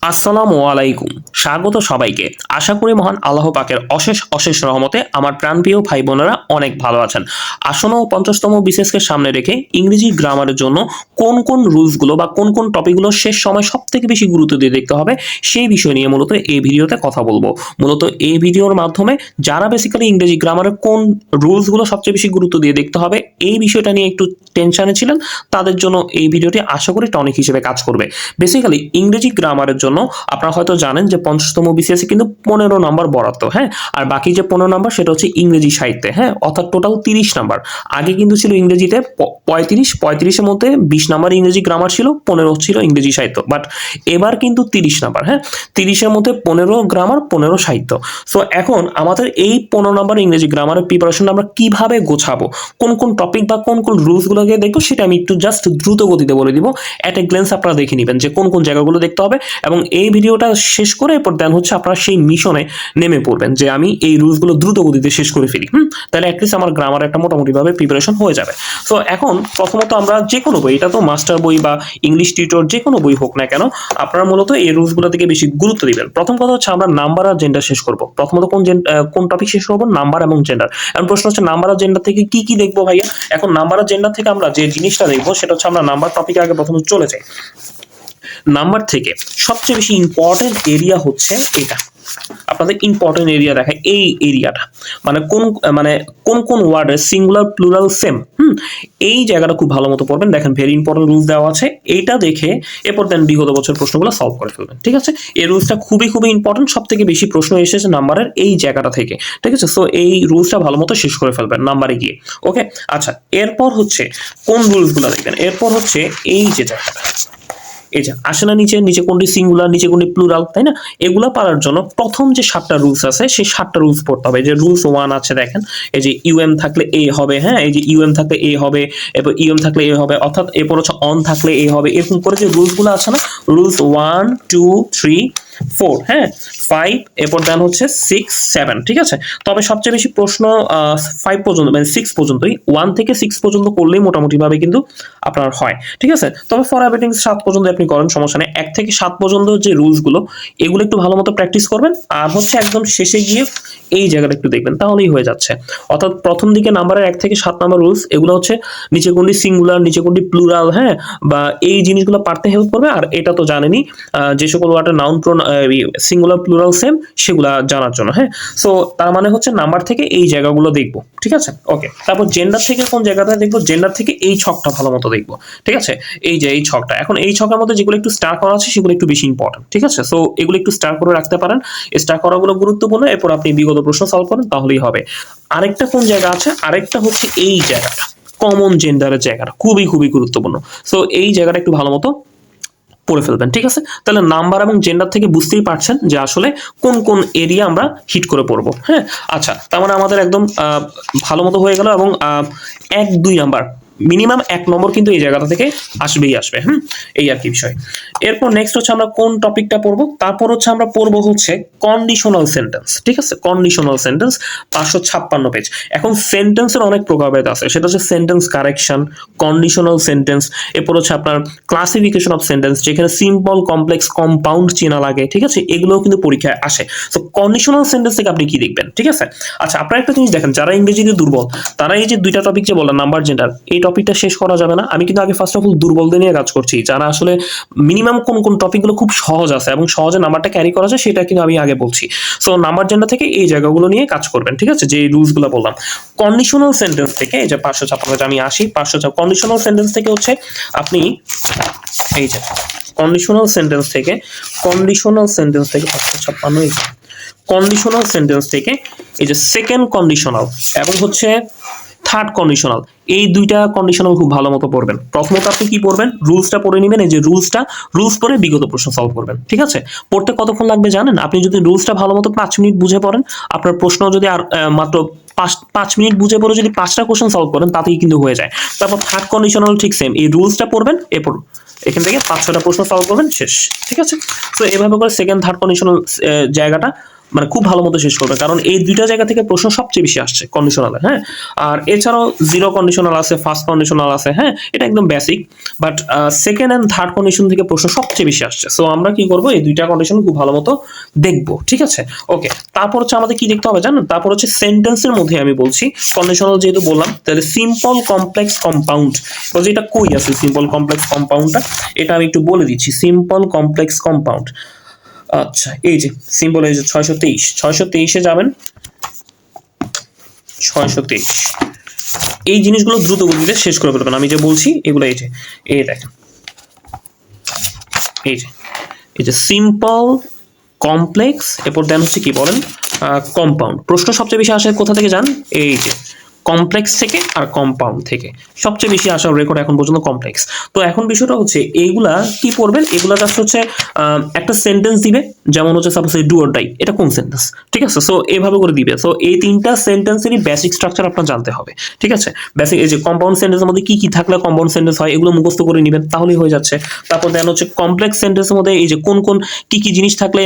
আসসালামু আলাইকুম। স্বাগত সবাইকে। আশা করি মহান আল্লাহ পাকের অশেষ অশেষ রহমতে আমার প্রাণপ্রিয় ভাই বোনেরা অনেক ভালো আছেন। আসন্ন 50তম বিসিএসকে সামনে রেখে ইংরেজি গ্রামারের জন্য কোন কোন রুলসগুলো বা কোন কোন টপিকগুলো শেষ সময় সবথেকে বেশি গুরুত্ব দিয়ে দেখতে হবে সেই বিষয় নিয়ে মূলত এই ভিডিওতে কথা বলবো। মূলত এই ভিডিওর মাধ্যমে যারা বেসিক্যালি ইংরেজি গ্রামারের কোন রুলসগুলো সবচেয়ে বেশি গুরুত্ব দিয়ে দেখতে হবে এই বিষয়টা নিয়ে একটু টেনশনে ছিলেন তাদের জন্য এই ভিডিওটি আশা করি টনিক হিসেবে কাজ করবে। বেসিক্যালি ইংরেজি গ্রামারের জন্য আপনারা হয়তো জানেন যে 50তম বিসিএসে কিন্তু 15 নাম্বার বরাদ্দ, হ্যাঁ, আর বাকি যে 15 নাম্বার সেটা হচ্ছে ইংরেজি সাহিত্যে, হ্যাঁ, অর্থাৎ টোটাল 30 নাম্বার। আগে কিন্তু ছিল ইংরেজিতে 35-35-এর মধ্যে 20 নাম্বার ইংরেজি গ্রামার ছিল, 15 ছিল ইংরেজি সাহিত্য, বাট এবার কিন্তু 30 নাম্বার, হ্যাঁ, 30-এর মধ্যে 15 গ্রামার 15 সাহিত্য। সো এখন আমাদের এই 15 নাম্বার ইংরেজি গ্রামারের প্রিপারেশন আমরা কিভাবে গোছাবো, কোন কোন টপিক বা কোন কোন রুলসগুলোকে দেখবো সেটা আমি একটু জাস্ট দ্রুত গতিতে বলে দিব। অ্যাট এ গ্লেন্স আপনারা দেখে নেবেন যে কোন কোন জায়গাগুলো দেখতে হবে, এবং এই ভিডিওটা শেষ করে এরপর দেন হচ্ছে আপনারা সেই মিশনে নেমে পড়বেন যে আমি এই রুলসগুলো দ্রুত গতিতে শেষ করে ফেলি। তাহলে অ্যাটলিস্ট আমার গ্রামার একটা মোটামুটিভাবে প্রিপারেশন হয়ে যাবে। তো এখন প্রথমত আমরা যে কোনো বই, এটা তো মাস্টার বই বা ইংলিশ টিউটর যে কোনো বই হোক না কেন, আপনারা মূলত এই রুলসগুলো থেকে বেশি গুরুত্ব দিবেন। প্রথম কথা হচ্ছে আমরা নাম্বার আর জেন্ডার শেষ করব। প্রথমত কোন টপিক শেষ করবো? নাম্বার এবং জেন্ডার। এখন প্রশ্ন হচ্ছে নাম্বার আর জেন্ডার থেকে কি কি দেখবো ভাইয়া? এখন নাম্বার আর জেন্ডার থেকে আমরা যে জিনিসটা দেখবো সেটা হচ্ছে আমরা নাম্বার টপিকে আগে প্রথমে চলে যাই। নাম্বার থেকে সবচেয়ে বেশি ইম্পর্টেন্ট এরিয়া হচ্ছে এটা। আপনাদের ইম্পর্টেন্ট এরিয়া দেখায় এই এরিয়াটা, মানে কোন কোন ওয়ার্ডের সিঙ্গুলার প্লুরাল সেম, এই জায়গাটা খুব ভালো মতো পড়বেন। দেখেন ভেরি ইম্পর্টেন্ট রুলস দেওয়া আছে, এইটা দেখে এরপর দেন বিগত বছর প্রশ্নগুলো সলভ করে ফেলবেন। ঠিক আছে, এই রুলসটা খুবই খুবই ইম্পর্টেন্ট, সব থেকে বেশি প্রশ্ন এসেছে নাম্বারের এই জায়গাটা থেকে। ঠিক আছে, সো এই রুলসটা ভালো মতো শেষ করে ফেলবেন নাম্বারে গিয়ে। ওকে, আচ্ছা, এরপর হচ্ছে কোন রুলসগুলো দেখবেন? এরপর হচ্ছে এই যে জায়গাটা, এই যে আসে না নিচে কোনটি সিঙ্গুলার, নিচে কোনটি প্লুরাল, তাই না? এগুলা পারার জন্য প্রথম যে 7টা রুলস আছে সেই 7টা রুলস পড়তে হবে। যে রুলস 1 আছে দেখেন, এই যে ইউএম থাকলে এ হবে, হ্যাঁ, এই যে ইউএম থাকলে এ হবে, এরপর ইউএম থাকলে এ হবে, অর্থাৎ এরপর হচ্ছে অন থাকলে এ হবে, এরকম করে যে রুলসগুলো আছে না, রুলস 1 2 3 4, হ্যাঁ, 5, এরপর দেন হচ্ছে 6 7। ঠিক আছে, তবে সবচেয়ে বেশি প্রশ্ন 5 পর্যন্ত, মানে 6 পর্যন্তই, 1 থেকে 6 পর্যন্ত করলেই মোটামুটি ভাবে কিন্তু আপনার হয়। ঠিক আছে, তবে ফর এভরিথিং 7 পর্যন্ত আপনি করেন, সমস্যা নেই। 1 থেকে 7 পর্যন্ত যে রুলসগুলো এগুলো একটু ভালো মতো প্র্যাকটিস করবেন, আর হচ্ছে একদম শেষে গিয়ে এই জায়গাটা একটু দেখবেন, তাহলেই হয়ে যাচ্ছে। অর্থাৎ প্রথম দিকে নাম্বারের 1 থেকে 7 নাম্বার রুলস এগুলো হচ্ছে নিচে কোনটি সিঙ্গুলার, নিচে কোনটি প্লুরাল, হ্যাঁ, বা এই জিনিসগুলো পারতে হেল্প করবে। আর এটা তো জানেনই যে সকল ওয়ার্ডের নাউন সিঙ্গুলার প্লুরাল সেম সেগুলা জানার জন্য, হ্যাঁ। সো তার মানে হচ্ছে নাম্বার থেকে এই জায়গাগুলো দেখবো। ঠিক আছে, ওকে। তারপর জেন্ডার থেকে কোন জায়গাটা দেখবো? জেন্ডার থেকে এই ছকটা ভালো মতো দেখবো। ঠিক আছে, এই যে এই ছকটা, এখন এই ছকের মধ্যে যেগুলো একটু স্টার করা আছে সেগুলো একটু বেশি ইম্পর্টেন্ট। ঠিক আছে, সো এগুলো একটু স্টার করে রাখতে পারেন, স্টার করাগুলো গুরুত্বপূর্ণ। এরপর আপনি বিগত প্রশ্ন সলভ করেন, তাহলেই হবে। আরেকটা কোন জায়গা আছে? আরেকটা হচ্ছে এই জায়গাটা, কমন জেন্ডারের জায়গাটা খুবই খুবই গুরুত্বপূর্ণ। সো এই জায়গাটা একটু ভালো মতো পড়ে ফেলবেন। ঠিক আছে, তাহলে নাম্বার এবং জেন্ডার থেকে বুঝতেই পারছেন যে আসলে কোন কোন এরিয়া আমরা হিট করে পড়বো। হ্যাঁ, আচ্ছা, তার মানে আমাদের একদম ভালো মতো হয়ে গেল, এবং 1 2 নাম্বার মিনিমাম 1 নম্বর কিন্তু এই জায়গাটা থেকে আসবেই আসবে। এই আর কি বিষয়। এরপর নেক্সট হচ্ছে আমরা কোন টপিকটা পড়বো? তারপর হচ্ছে আমরা পড়বো হচ্ছে কন্ডিশনাল সেন্টেন্স। ঠিক আছে, কন্ডিশনাল সেন্টেন্স 556 পেজ। এখন সেন্টেন্সের অনেক প্রকারভেদ আছে, সেটা হচ্ছে সেন্টেন্স কারেকশন, কন্ডিশনাল সেন্টেন্স, এরপর হচ্ছে আপনার ক্লাসিফিকেশন অফ সেন্টেন্স, যেখানে সিম্পল, কমপ্লেক্স, কম্পাউন্ড চেনা লাগে। ঠিক আছে, এগুলোও কিন্তু পরীক্ষায় আসে। তো কন্ডিশনাল সেন্টেন্স থেকে আপনি কি দেখবেন? ঠিক আছে, আচ্ছা, আপনারা একটা জিনিস দেখেন, যারা ইংরেজিতে দুর্বল তারা এই যে 2টা টপিক যে বললাম, নাম্বার জেন্ডার, এই টপিকটা শেষ করা যাবে না। আমি কিন্তু আগে ফার্স্ট অফ অল দুর্বলদের নিয়ে কাজ করছি, যারা আসলে মিনিমাম কোন কোন টপিকগুলো খুব সহজ আছে এবং সহজে নাম্বারটা ক্যারি করা যায় সেটা কিন্তু আমি আগে বলছি। সো নাম্বার জেন্ডার থেকে এই জায়গাগুলো নিয়ে কাজ করবেন। ঠিক আছে, যে রুলসগুলো বললাম। কন্ডিশনাল সেন্টেন্স থেকে এই যে 556, আমি আসি 556 কন্ডিশনাল সেন্টেন্স থেকে হচ্ছে আপনি এই যে কন্ডিশনাল সেন্টেন্স থেকে 556 কন্ডিশনাল সেন্টেন্স থেকে এই যে সেকেন্ড কন্ডিশনাল এবং হচ্ছে থার্ড কন্ডিশনাল, এই 2টা কন্ডিশনাল খুব ভালো মতো পড়বেন। প্রথমত আপনি কি পড়বেন? রুলসটা পড়ে নেবেন। এই যে রুলস পড়ে বিগত প্রশ্ন সলভ করবেন। ঠিক আছে, পড়তে কতক্ষণ লাগবে জানেন? আপনি যদি রুলসটা ভালো মতো 5 মিনিট বুঝে পড়েন, আপনার প্রশ্ন যদি আর মাত্র 5 মিনিট বুঝে পড়ে যদি 5টা কোশ্চেন সলভ করেন, তাতেই কিন্তু হয়ে যায়। তারপর থার্ড কন্ডিশনাল ঠিক সেম, এই রুলসটা পড়বেন, এরপর এখান থেকে 5-6টা প্রশ্ন সলভ করবেন, শেষ। ঠিক আছে, তো এভাবে করে সেকেন্ড থার্ড কন্ডিশনাল জায়গাটা মানে খুব ভালো মতো শেষ করবেন, কারণ এই দুইটা জায়গা থেকে প্রশ্ন সবচেয়ে বেশি আসছে কন্ডিশনালে। হ্যাঁ, আর এছাড়াও জিরো কন্ডিশনাল আছে, ফার্স্ট কন্ডিশনাল আছে। হ্যাঁ, এটা একদম basic, but second and third condition থেকে প্রশ্ন সবচেয়ে বেশি আসছে। সো আমরা কি করবো, এই দুইটা কন্ডিশন খুব ভালো মতো দেখবো, ঠিক আছে? ওকে, তারপর হচ্ছে আমাদের কি দেখতে হবে জানেন? তারপর হচ্ছে সেন্টেন্সের মধ্যে আমি বলছি কন্ডিশনাল যেহেতু বললাম, তাহলে সিম্পল কমপ্লেক্স কম্পাউন্ড, বলছি এটা কই আছে সিম্পল কমপ্লেক্স কম্পাউন্ডটা, এটা আমি একটু বলে দিচ্ছি। সিম্পল কমপ্লেক্স কম্পাউন্ড, আচ্ছা এই যে সিম্পল, এই যে 623 যাবেন, 623। এই জিনিসগুলো দ্রুত গতিতে শেষ করে ফেলবেন, আমি যে বলছি এগুলো। এই যে এই দেখেন, এই যে সিম্পল কমপ্লেক্স, এরপর দেন হচ্ছে কি বলেন, কম্পাউন্ড। প্রশ্ন সবচেয়ে বেশি আসে কোথা থেকে জান? এই যে কমপ্লেক্স থেকে আর কম্পাউন্ড থেকে সবচেয়ে বেশি আসার রেকর্ড এখন পর্যন্ত কমপ্লেক্স। তো এখন বিষয়টা হচ্ছে এইগুলা কি পড়বেন, এগুলা জাস্ট হচ্ছে একটা সেন্টেন্স দিবে, যেমন হচ্ছে সাপোজ ডু অর ডাই, এটা কোন সেন্টেন্স, ঠিক আছে? সো এইভাবে করে দিবে। সো এই তিনটা সেন্টেন্সেরই বেসিক স্ট্রাকচার আপনার জানতে হবে, ঠিক আছে? বেসিক এই যে কম্পাউন্ড সেন্টেন্সের মধ্যে কি কি থাকলে কম্পাউন্ড সেন্টেন্স হয়, এগুলো মুখস্থ করে নেবেন, তাহলেই হয়ে যাচ্ছে। তারপর দেন হচ্ছে কমপ্লেক্স সেন্টেন্সের মধ্যে এই যে কোন কোন কি কি জিনিস থাকলে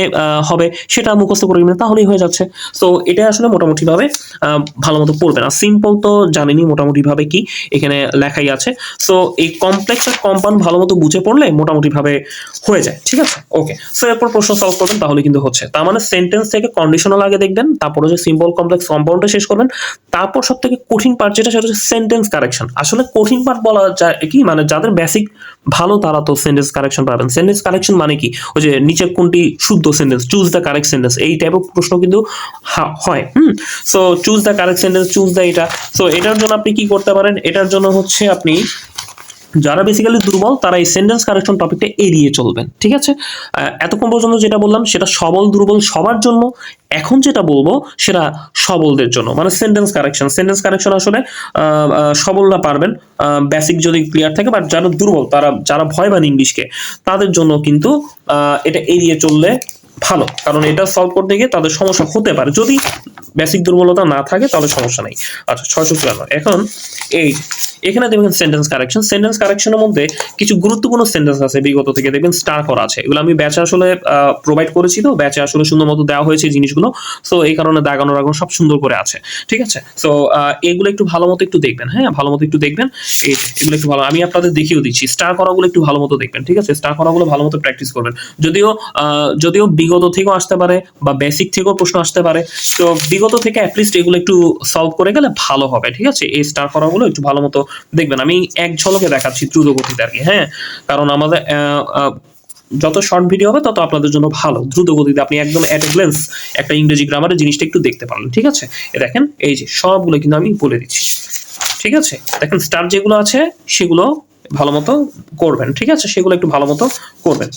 হবে, সেটা মুখস্থ করে নেবেন, তাহলেই হয়ে যাচ্ছে। সো এটা আসলে মোটামুটিভাবে ভালো মতো পড়বেন। আর সিম্পল তো জানেনই মোটামুটিভাবে কি, এখানে লেখাই আছে। সো এই কমপ্লেক্স আর কম্পাউন্ড ভালো মতো বুঝে পড়লে মোটামুটিভাবে হয়ে যায়, ঠিক আছে? ওকে, সো এরপর প্রশ্ন সলভ করবেন, তাহলে কিন্তু হচ্ছে। তার মানে সেন্টেন্স থেকে কন্ডিশনাল আগে দেখবেন, তারপর হচ্ছে সিম্পল কমপ্লেক্স কম্পাউন্ডটা শেষ করবেন, তারপর সব থেকে কঠিন পার্ট যেটা, সেটা হচ্ছে সেন্টেন্স কারেকশন। আসলে কঠিন পার্ট বলা যায় কি, মানে যাদের বেসিক ভালো তারা তো সেন্টেন্স কারেকশন পাবেন। সেন্টেন্স কারেকশন মানে কি, ওই যে নিচে কোনটি শুদ্ধ sentence, choose the correct sentence, এই টাইপের প্রশ্ন কিন্তু হয়। So choose the correct sentence, choose the এটা। সো এটার জন্য আপনি কি করতে পারেন, এটার জন্য হচ্ছে আপনি যারা বেসিক্যালি দুর্বল তারা এই সেন্টেন্স কারেকশন টপিকটা এড়িয়ে চলবেন, ঠিক আছে? এতক্ষণ পর্যন্ত যেটা বললাম সেটা সবল দুর্বল সবার জন্য। এখন যেটা বলবো সেটা সবলদের জন্য, মানে সেন্টেন্স কারেকশন আসলে সবলরা পারবেন বেসিক যদি ক্লিয়ার থাকে, বাট যারা দুর্বল, তারা যারা ভয় পান ইংলিশকে, তাদের জন্য কিন্তু এটা এড়িয়ে চললে ভালো, কারণ এটা সলভ করতে গিয়ে তাদের সমস্যা হতে পারে। যদি বেসিক দুর্বলতা না থাকে তাহলে সমস্যা নেই। আচ্ছা 654, এখন এই এখানে দেখবেন সেন্টেন্স কারেকশনের মধ্যে কিছু গুরুত্বপূর্ণ সেন্টেন্স আছে বিগত থেকে, দেখবেন স্টার করা আছে। এগুলো আমি ব্যাচে আসলে প্রোভাইড করেছি, তো ব্যাচে আসলে সুন্দর মতো দেওয়া হয়েছে এই জিনিসগুলো। সো এই কারণে দাগানো রাগানো সব সুন্দর করে আছে, ঠিক আছে? সো এগুলো একটু ভালো মতো একটু দেখবেন, হ্যাঁ ভালো মতো একটু দেখবেন। এই এগুলো একটু ভালো, আমি আপনাদের দেখিয়েও দিচ্ছি। স্টার করাগুলো একটু ভালো মতো দেখবেন, ঠিক আছে? স্টার করাগুলো ভালো মতো প্র্যাকটিস করবেন। যদিও বিগত থেকেও আসতে পারে বা বেসিক থেকেও প্রশ্ন আসতে পারে, তো বিগত থেকে অ্যাটলিস্ট এগুলো একটু সলভ করে গেলে ভালো হবে, ঠিক আছে? এই স্টার করাগুলো একটু ভালো মতো দেখবেন। আমি এক ঝলকে দেখাচ্ছি দ্রুত গতিতে আর কি, হ্যাঁ, কারণ আমাদের যত শর্ট ভিডিও হবে তত আপনাদের জন্য ভালো। দ্রুত গতিতে আপনি একদম অ্যাট এ গ্লেন্স একটা ইংরেজি গ্রামারের জিনিসটা একটু দেখতে পারলেন, ঠিক আছে? দেখেন এই যে সবগুলো কিন্তু আমি বলে দিচ্ছি, ঠিক আছে? দেখেন স্টার যেগুলো আছে সেগুলো ভালো মতো করবেন, ঠিক আছে? সেগুলো একটু ভালো মতো করবেন।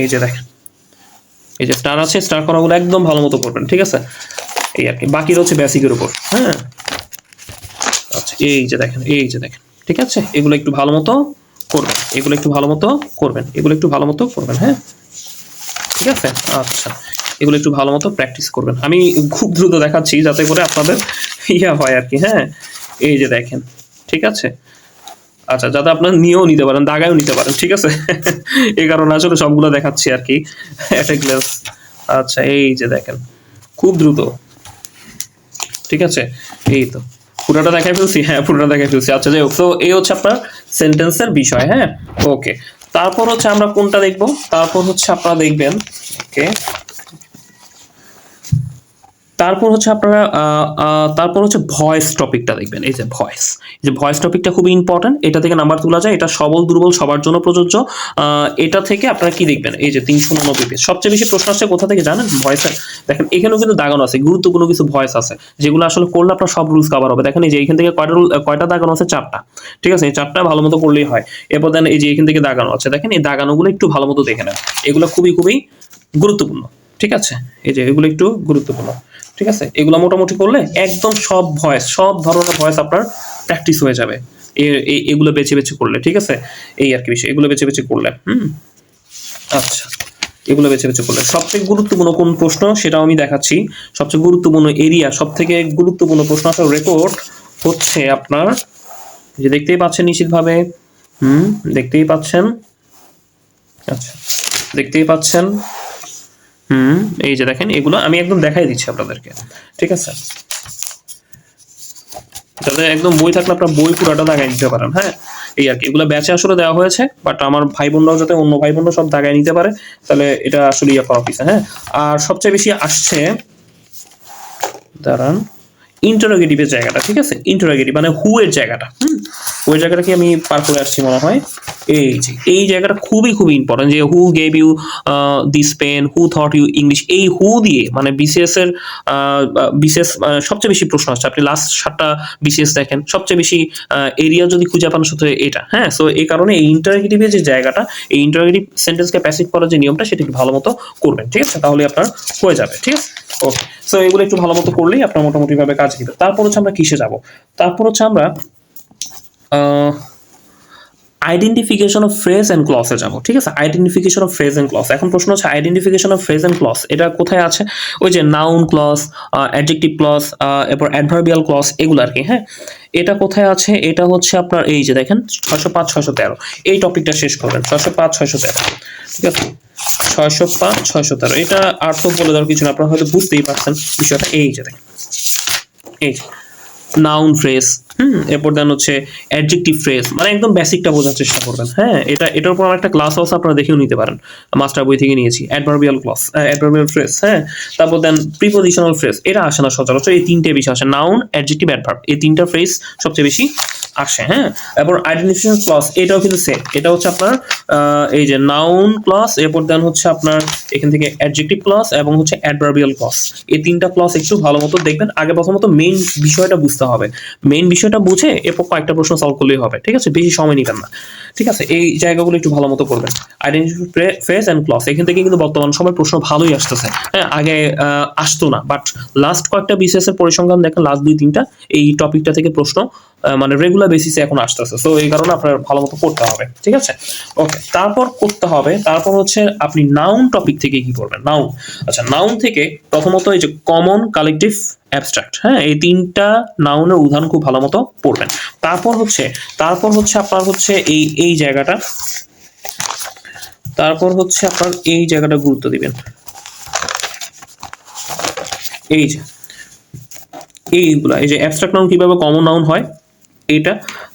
এই যে দেখেন, এই যে স্টার আছে, স্টার করাগুলো একদম ভালো মতো করবেন, ঠিক আছে? এই আর কি, বাকি হচ্ছে বেসিকের উপর। হ্যাঁ, আচ্ছা এই যে দেখেন, ঠিক আছে? এগুলো একটু ভালো মতো করবেন, এগুলো একটু ভালো মতো করবেন, এগুলো একটু ভালো মতো করবেন, হ্যাঁ ঠিক আছে? আচ্ছা, এগুলো একটু ভালো মতো প্র্যাকটিস করবেন। আমি খুব দ্রুত দেখাচ্ছি যাতে করে আপনাদের হয় আর কি, হ্যাঁ। এই যে দেখেন, ঠিক আছে? আচ্ছা, যাতে আপনার নিয়েও নিতে পারেন, দাগায়ও নিতে পারেন, ঠিক আছে? এই কারণে আসলে সবগুলো দেখাচ্ছি আর কি, একটা গ্লাস। আচ্ছা এই যে দেখেন, খুব দ্রুত, ঠিক আছে? এই তো পুরোটা দেখাই ফেলছি, হ্যাঁ পুরোটা দেখাই ফেলছি। আচ্ছা যাই হোক, তো এই হচ্ছে আপনার সেন্টেন্সের বিষয়, হ্যাঁ ওকে। তারপর হচ্ছে আমরা কোনটা দেখবো, তারপর হচ্ছে আপনারা দেখবেন, ওকে, তারপর হচ্ছে আপনারা তারপর হচ্ছে ভয়েস টপিকটা দেখবেন। এই যে ভয়েস টপিকটা খুবই ইম্পর্টেন্ট, এটা থেকে নাম্বার তোলা যায়, এটা সবল দুর্বল সবার জন্য প্রযোজ্য। এটা থেকে আপনারা কি দেখবেন, এই যে 389 পেজ, সবচেয়ে বেশি প্রশ্ন আসছে কোথা থেকে জানেন? ভয়েসের। দেখেন এখানেও কিন্তু দাগানো আছে, গুরুত্বপূর্ণ কিছু ভয়েস আছে যেগুলো আসলে করলে আপনার সব রুলস কভার হবে। দেখেন এই যে এখান থেকে কয়টা দাগানো আছে? 4টা, ঠিক আছে? এই 4টা ভালো মতো করলেই হয়। এরপর দেন এই যে এখান থেকে দাগানো আছে, দেখেন এই দাগানোগুলো একটু ভালো মতো দেখে নেন, এগুলো খুবই খুবই গুরুত্বপূর্ণ, ঠিক আছে? এই যে এগুলো একটু গুরুত্বপূর্ণ, ঠিক আছে? এগুলো মোটামুটি করলে একদম সব ধরনের ভয়েস আপনার প্র্যাকটিস হয়ে যাবে এগুলো বেছে বেছে করলে, ঠিক আছে? এই আর কি বিষয়, এগুলো বেছে বেছে করলে। আচ্ছা, এগুলো বেছে বেছে করলে সবথেকে গুরুত্বপূর্ণ কোন প্রশ্ন সেটাও আমি দেখাচ্ছি। সবচেয়ে গুরুত্বপূর্ণ এরিয়া, সব থেকে গুরুত্বপূর্ণ প্রশ্ন আসার রেকর্ড হচ্ছে আপনার, যে দেখতেই পাচ্ছেন নিশ্চিতভাবে, দেখতেই পাচ্ছেন, আচ্ছা দেখতেই পাচ্ছেন, এই যে দেখেন, এগুলো আমি একদম দেখাই দিচ্ছি আপনাদেরকে, ঠিক আছে, যাতে একদম বই থাকলে আপনার বই পুরোটা দাগায় নিতে পারেন। হ্যাঁ, এই আর কি, এগুলো ব্যাচে আসলে দেওয়া হয়েছে, বাট আমার ভাই বোনরাও যাতে অন্য ভাই বোনরা সব দাগায় নিতে পারে, তাহলে এটা আসলে ইয়ে করা হয়েছে। হ্যাঁ, আর সবচেয়ে বেশি আসছে, দাঁড়ান, ইন্টারোগেটিভের জায়গাটা, ঠিক আছে, ইন্টারোগেটিভ মানে হু এর জায়গাটা, ওই জায়গাটা কি আমি পার করে আসছি মনে হয়। এই জায়গাটা খুবই খুবই ইম্পর্টেন্ট, যে who gave you this pen, who taught you English, এই হু দিয়ে মানে বিসিএস এর বিসিএস সবচেয়ে বেশি প্রশ্ন আসছে। আপনি লাস্ট 7টা বিসিএস দেখেন, সবচেয়ে বেশি এরিয়া যদি খুঁজে পান শুধু এটা। হ্যাঁ, সো এই কারণে এই ইন্টারোগেটিভের যে জায়গাটা, এই ইন্টারোগেটিভ সেন্টেন্সকে প্যাসিভ করার যে নিয়মটা, সেটা একটু ভালো মতো করবেন, ঠিক আছে, তাহলে আপনার হয়ে যাবে, ঠিক আছে। ওকে, সো এগুলো একটু ভালো মতো করলেই আপনার মোটামুটি ভাবে কাজ দিবে। তারপর হচ্ছে আমরা কিসে যাব, তারপর হচ্ছে আমরা আইডেন্টিফিকেশন অফ ফ্রেজ অ্যান্ড ক্লসে যাব, ঠিক আছে, identification of phrase and clause. এখন প্রশ্ন হচ্ছে identification of phrase and clause এটা কোথায় আছে, ওই যে নাউন ক্লস, অ্যাডজেক্টিভ ক্লস, এরপর অ্যাডভার্বিয়াল ক্লস, এগুলো আর কি। হ্যাঁ, এটা কোথায় আছে, এটা হচ্ছে আপনার এই যে দেখেন 605 613, এই টপিকটা শেষ করবেন 605 613, ঠিক আছে, 605 613। এটা আর তো বলে দেওয়ার কিছু না, আপনারা হয়তো বুঝতেই পারছেন বিষয়টা। এই যে দেখেন, এই যে নাউন ফ্রেজ, এরপর দেন হচ্ছে অ্যাডজেক্টিভ ফ্রেজ, মানে একদম বেসিকটা বোঝার চেষ্টা করবেন। হ্যাঁ, এটার উপর আমার একটা ক্লাস আছে, আপনারা দেখেও নিতে পারেন, মাস্টার বই থেকে নিয়েছি। অ্যাডভার্বিয়াল ক্লস, অ্যাডভার্বিয়াল ফ্রেজ, হ্যাঁ, তারপর দেন প্রিপোজিশনাল ফ্রেজ, এটা আসে না সচরাচর, এই তিনটে বেশি আসে, নাউন, অ্যাডজেক্টিভ, অ্যাডভার্ব, এই তিনটা ফ্রেজ সবচেয়ে বেশি আসে। হ্যাঁ, এরপর আইডেন্টিফিকেশন ক্লস, এটাও কিন্তু সেম, এটা হচ্ছে আপনার এই যে নাউন ক্লস, এরপর দেন হচ্ছে আপনার এখান থেকে অ্যাডজেক্টিভ ক্লস এবং হচ্ছে অ্যাডভার্বিয়াল ক্লস, এই তিনটা ক্লস একটু ভালো মতো দেখবেন। আগে প্রথমত মেইন বিষয়টা বুঝতে হবে, মেইন বিষয়টা বুঝে এরপর কয়েকটা প্রশ্ন সলভ করলেই হবে, ঠিক আছে, বেশি সময় নিবেন না, ঠিক আছে। এই জায়গাগুলো একটু ভালো মতো করবেন। আইডেন্টিফাই ফ্রেজ এন্ড ক্লস, এখান থেকে কিন্তু বর্তমান সময় প্রশ্ন ভালোই আসতেছে। হ্যাঁ, আগে আসতো না, বাট লাস্ট কয়েকটা বিসিএস এর পরিসংখ্যান দেখেন, লাস্ট 2-3টা এই টপিকটা থেকে প্রশ্ন মানে রেগুলার বেসিসে এখন আসতেছে। সো এই কারণে আপনার ভালো মতো করতে হবে, ঠিক আছে। ওকে, তারপর করতে হবে, তারপর হচ্ছে আপনি নাউন টপিক থেকে কি করবেন, নাউন। আচ্ছা, নাউন থেকে প্রথমত এই যে কমন, কালেকটিভ, অ্যাবস্ট্রাক্ট, হ্যাঁ, এই তিনটা নাউনের উদাহরণ খুব ভালো মতো পড়বেন। তারপর হচ্ছে আপনার হচ্ছে এই জায়গাটা, তারপর হচ্ছে আপনার এই জায়গাটা গুরুত্ব দিবেন, এই যে এইগুলা, এই যে অ্যাবস্ট্রাক্ট নাউন কিভাবে কমন নাউন হয় এটা,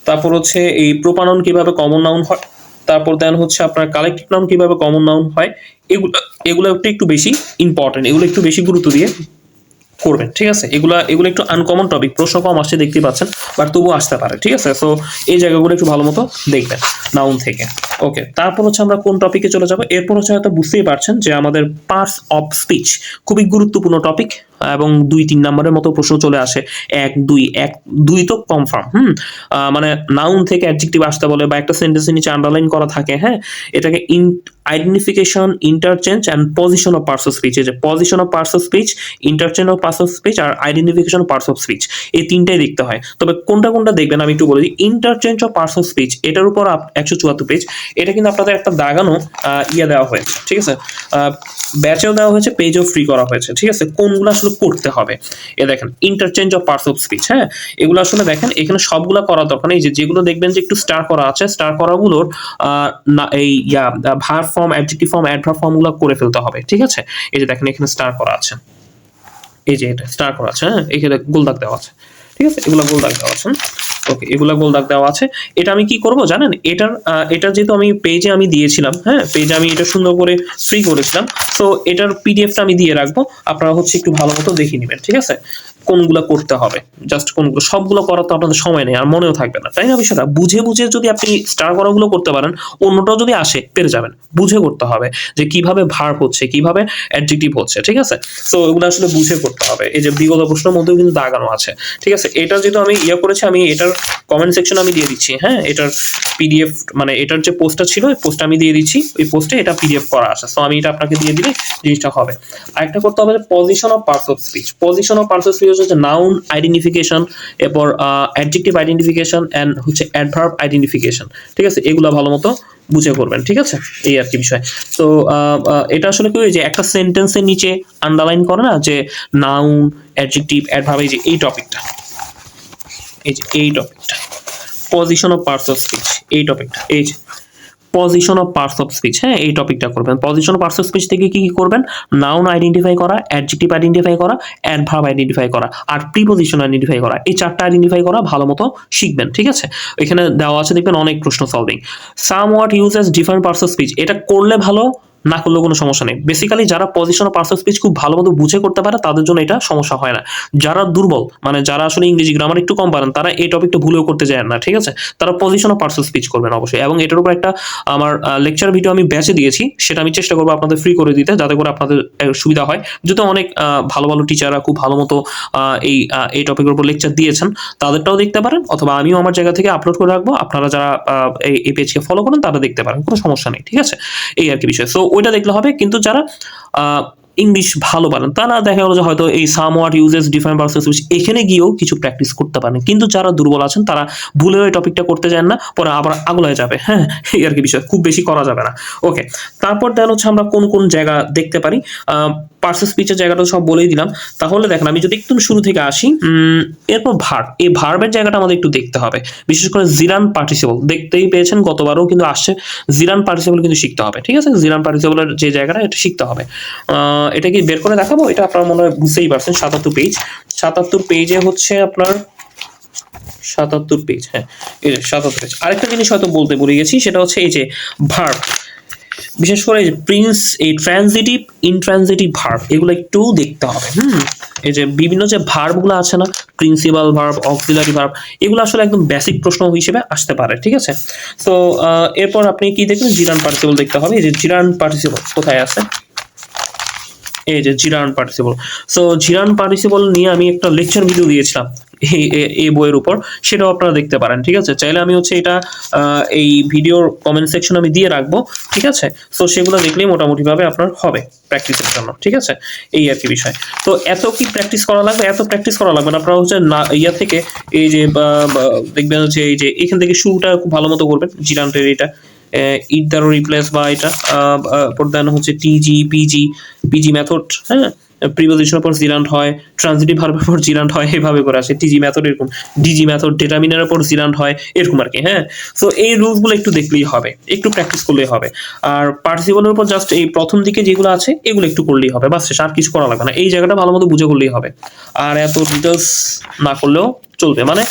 তারপর হচ্ছে এই প্রোপানাউন কিভাবে কমন নাউন হয়, তারপর দেন হচ্ছে আপনার কালেক্টিভ নাউন কিভাবে কমন নাউন হয়, এগুলো এগুলো একটু বেশি ইম্পর্টেন্ট, এগুলো একটু বেশি গুরুত্ব দিয়ে করবেন, ঠিক আছে। এগুলো একটু আনকমন টপিক, প্রশ্ন কম আসছে দেখতে পাচ্ছেন, বাট তবুও আসতে পারে, ঠিক আছে। সো এই জায়গাগুলো একটু ভালো মতো দেখবেন নাউন থেকে। ওকে, তারপর হচ্ছে আমরা কোন টপিকে চলে যাব, এরপর হচ্ছে হয়তো বুঝতেই পারছেন যে আমাদের পার্টস অফ স্পিচ খুবই গুরুত্বপূর্ণ টপিক, এবং 2-3 নম্বরের মতো প্রশ্ন চলে আসে, 1-2 তো কনফার্ম। মানে নাউন থেকে অ্যাডজেক্টিভ আসতে বলে, বা একটা সেন্টেন্সের নিচে আন্ডারলাইন করা থাকে। হ্যাঁ, এটাকে identification, interchange and position of parts of speech, এই যে position of parts of speech, interchange of parts of speech আর identification of parts of speech, এই তিনটাই দেখতে হয়। তবে কোনটা কোনটা দেখবেন আমি একটু বলে দিই। Interchange of parts of speech, এটার উপর 174 পেজ, এটা কিন্তু আপনাদের একটা দাগানো দেওয়া হয়েছে, ঠিক আছে, ব্যাচেও দেওয়া হয়েছে, পেজও ফ্রি করা হয়েছে, ঠিক আছে। কোনগুলো আসলে করতে হবে, এ দেখেন interchange of parts of speech. হ্যাঁ, এগুলো আসলে দেখেন এখানে সবগুলা করার দরকার নেই, যেগুলো দেখবেন যে একটু স্টার করা আছে, স্টার করাগুলোর এই verb form, adjective form, adverb ফর্মগুলো করে ফেলতে হবে, ঠিক আছে। এই যে দেখেন এখানে স্টার করা আছে, এই যে এটা স্টার করা আছে, হ্যাঁ, এখানে গোল দাগ দেওয়া আছে, ঠিক আছে, এগুলো গোল দাগ দেওয়া আছে। ওকে, এগুলা গোল দাগ দেওয়া আছে। এটা আমি কি করব জানেন, এটা যেহেতু আমি পেজে আমি দিয়েছিলাম, হ্যাঁ, পেজে আমি এটা সুন্দর করে ফ্রি করেছিলাম, তো এটার পিডিএফটা আমি দিয়ে রাখবো, আপনারা হচ্ছে একটু ভালো মতো দেখে নেবেন, ঠিক আছে, কোনগুলো করতে হবে। জাস্ট কোনগুলো, সবগুলো করার তো আপনাদের সময় নেই আর মনেও থাকবে না, তাই না। বিষয়টা বুঝে বুঝে যদি আপনি স্টার করাগুলো করতে পারেন, অন্যটাও যদি আসে পেরে যাবেন। বুঝে করতে হবে যে কিভাবে ভার্ব হচ্ছে, কিভাবে অ্যাডজেক্টিভ হচ্ছে, ঠিক আছে। সো এগুলো আসলে বুঝে করতে হবে। এই যে বিগত প্রশ্নের মধ্যেও কিন্তু দাগানো আছে, ঠিক আছে। এটা যেহেতু আমি করেছি, আমি এটার কমেন্ট সেকশন আমি দিয়ে দিচ্ছি। হ্যাঁ, এটার পিডিএফ মানে এটার যে পোস্টটা ছিল, ওই পোস্টটা আমি দিয়ে দিচ্ছি, ওই পোস্টে এটা পিডিএফ করা আছে। সো আমি এটা আপনাকে দিয়ে দিলে জিনিসটা হবে। আরেকটা করতে হবে position of parts of speech. Position of parts of speech হচ্ছে নাউন আইডেন্টিফিকেশন, এরপর অ্যাডজেক্টিভ আইডেন্টিফিকেশন এন্ড হচ্ছে অ্যাডভার্ব আইডেন্টিফিকেশন, ঠিক আছে। এগুলো ভালো মতো বুঝে করবেন, ঠিক আছে, এই আর কি বিষয়। তো এটা আসলে কি, যে একটা সেন্টেন্সের নিচে আন্ডারলাইন করে না, যে নাউন, অ্যাডজেক্টিভ, অ্যাডভার্ব, এই যে এই টপিকটা, এই যে এই টপিকটা position of parts of speech, এই টপিকটা, এই যে position of parts of speech, হ্যাঁ এই টপিকটা করবেন। Position of parts of speech থেকে কি কি করবেন? নাউন আইডেন্টিফাই করা, অ্যাডজেক্টিভ আইডেন্টিফাই করা, অ্যাডভার্ব আইডেন্টিফাই করা, আর প্রিপজিশন আইডেন্টিফাই করা। এই চারটা আইডেন্টিফাই করা ভালো মতো শিখবেন, ঠিক আছে? এখানে দেওয়া আছে দেখবেন অনেক প্রশ্ন solving. Some what use as different parts of speech, এটা করলে ভালো, না করলেও কোনো সমস্যা নেই। বেসিক্যালি যারা position of parts of speech খুব ভালো মতো বুঝে করতে পারে তাদের জন্য এটা সমস্যা হয় না। যারা দুর্বল, মানে যারা আসলে ইংরেজি গ্রামার একটু কম পারেন, তারা এই টপিকটা ভুলেও করতে যায় না, ঠিক আছে? তারা position of parts of speech করবেন অবশ্যই। এবং এটার উপর একটা আমার লেকচার ভিডিও আমি ব্যাচে দিয়েছি, সেটা আমি চেষ্টা করবো আপনাদের ফ্রি করে দিতে, যাতে করে আপনাদের সুবিধা হয়। যেহেতু অনেক ভালো ভালো টিচাররা খুব ভালো মতো এই টপিকের উপর লেকচার দিয়েছেন, তাদেরটাও দেখতে পারেন, অথবা আমিও আমার জায়গা থেকে আপলোড করে রাখবো। আপনারা যারা এই পেজকে ফলো করেন তারা দেখতে পারেন, কোনো সমস্যা নেই, ঠিক আছে? এই আর কি বিষয়। সো ওইটা দেখলে হবে। কিন্তু যারা ইংলিশ ভালো পারেন তারা দেখা গেলো যে হয়তো এই somewhat uses different parts of speech এখানে গিয়েও কিছু প্র্যাকটিস করতে পারেন। কিন্তু যারা দুর্বল আছেন তারা ভুলেও এই টপিকটা করতে যান না, পরে আবার আগলায় যাবে, হ্যাঁ এই আর কি বিষয়। খুব বেশি করা যাবে না, ওকে? তারপর দেন হচ্ছে আমরা কোন কোন জায়গা দেখতে পারি, পার্টস অফ স্পিচের জায়গাটা সব বলেই দিলাম। তাহলে দেখেন আমি যদি একদম শুরু থেকে আসি, এরপর ভার্ব, এই ভার্বের জায়গাটা আমাদের একটু দেখতে হবে। বিশেষ করে জিরান পার্টিসিপল দেখতেই পেয়েছেন, গতবারও কিন্তু আসছে। জিরান পার্টিসিপল কিন্তু শিখতে হবে, ঠিক আছে? জিরান পার্টিসিপলের যে জায়গাটা এটা শিখতে হবে। এটা কি বের করে দেখাবো? এটা আপনারা মনে হয় বুঝতেই পারছেন। 77 পেজ, 77 পেজে হচ্ছে আপনার 77 পেজ, হ্যাঁ এই যে 77 পেজ। আরেকটা জিনিস হয়তো বলতে ভুলে গেছি, সেটা হচ্ছে এই যে ভার্ব, বিশেষ করে প্রিন্স, এই ট্রানজিটিভ, ইনট্রানজিটিভ ভার্ব, এগুলো একটু দেখতে হবে। এই যে বিভিন্ন যে ভার্বগুলো আছে না, প্রিন্সিপাল ভার্ব, অক্সিলারি ভার্ব, এগুলো আসলে একদম বেসিক প্রশ্ন হিসেবে আসতে পারে, ঠিক আছে? তো এরপর আপনি কি দেখবেন? জিরান পার্টিসিপল দেখতে হবে। এই যে জিরান পার্টিসিপল কোথায় আছে? এই যে gerund participle. So gerund participle নিয়ে আমি একটা লেকচার ভিডিও দিয়েছিলাম এই বইয়ের উপর, সেটাও আপনারা দেখতে পারেন, ঠিক আছে? চাইলে আমি হচ্ছে এটা এই ভিডিওর কমেন্ট সেকশন আমি দিয়ে রাখবো, ঠিক আছে? সো সেগুলো দেখলেই মোটামুটি ভাবে আপনার হবে প্র্যাকটিসের জন্য, ঠিক আছে? এই আর কি বিষয়। তো এত কি প্র্যাকটিস করা লাগবে? এত প্র্যাকটিস করা লাগবে না। আপনারা হচ্ছে না ইয়া থেকে এই যে দেখবেন হচ্ছে এই যে এখান থেকে শুরুটা খুব ভালো মতো করবেন। জিরান্টের এটা ইট দ্বারা রিপ্লেস বা এটা প্রদান হচ্ছে টিজি পিজি, পিজি মেথড, হ্যাঁ প্রিপোজিশনের পর জিরান্ট হয়, ট্রানজিটিভ ভার্বের পর জিরান্ট হয়, এভাবে করে আসে। টিজি মেথড এরকম, ডিজি মেথড ডিটারমিনারের পর জিরান্ট হয়, এরকম আর কি, হ্যাঁ? সো এই রুলসগুলো একটু দেখলেই হবে, একটু প্র্যাকটিস করলেই হবে। আর পার্টিসিপলের উপর জাস্ট এই প্রথম দিকে যেগুলো আছে এগুলো একটু করলেই হবে, বাস শেষ, আর কিছু করা লাগবে না। এই জায়গাটা ভালো মতো বুঝে করলেই হবে। আর এত ডিটেলস না করলেও চলবে, মানে